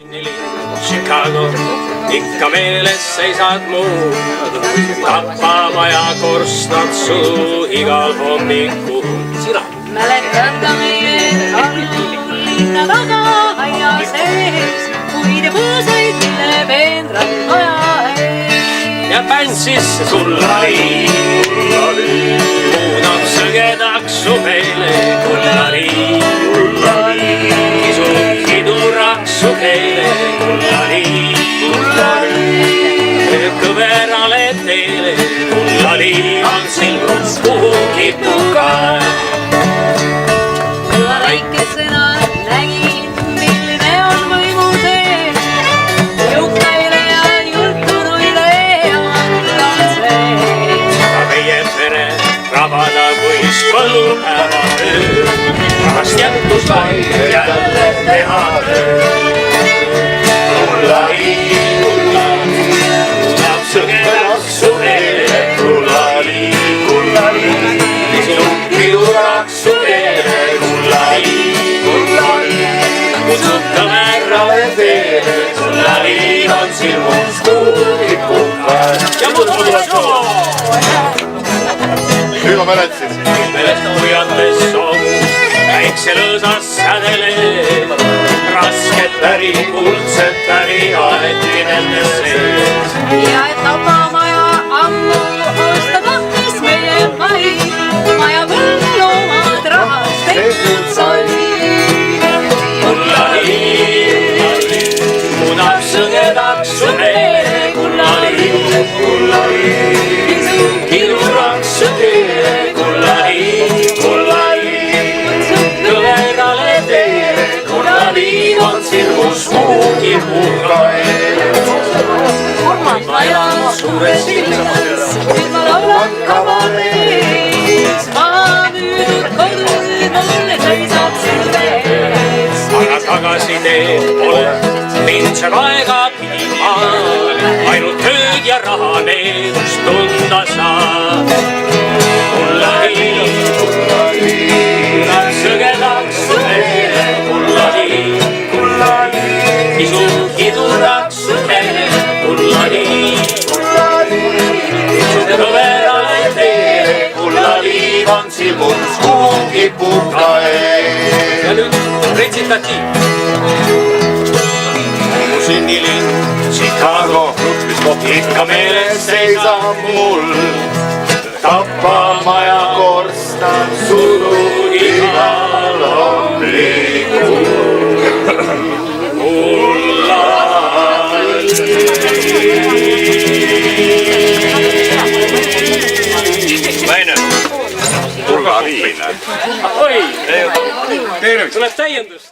Chicago, ikka meeles seisad mul, tapamaja korstab su igal hommikul. Mäletan ka meie linna taga aia sees, puid ja põõsaid, mille peenrad maja ees. Ja bänd sisse sul lai, muudab sõgedaks su meele kullari. Kisub hiduraks su keele kullari. Kõverale teele kullari on silmud kuhugi pukae. Väikesena nägin, milline on võimu sees, jõukaile ja jultunuile on sees. Ka meie pere rabada võis põllupäeva öö, rahast jätkus vaid jälle teha töö. Kullari, muudab sõgedaks su meele kullari. Kisub hiduraks su keele kullari. Kutsub kõverale teele kullari on silmus kuhugi puhkad. Ja nüüd ma mäletasin. Millest hoiates on päikselõõsas sädelee, rasket päri, kuldset päri aeti nende sees. Ja et tapamaja ammu osta tahtis meie mai, maja põlve loomad rahast tehtud sai. Kullari, muudab sõgedaks su meele kullari. Hiduraks su keele kullari. Kõverale teele kullari on silmus kuhugi puhkae. Ma elan suures linnas, nüüd ma laulan kabarees, ma müüdud kodus mulle seisab silmees. aga tagasi teed pole, mind see aega pidi maal, ainult tööd ja raha needust tunda saab. Kullari, muudab sõgedaks su meele kullari. Kisub hiduraks su keele kullari. Kõverale teele kullari on silmus kuhugi puhkae. Ja nüüd retsitatiiv. Mu sünnilinn Chicago, ikka meeles seisab mul, tapamaja korstab suru igal hommikul. Väine, turvaviin. Oi, tuleb täiendust.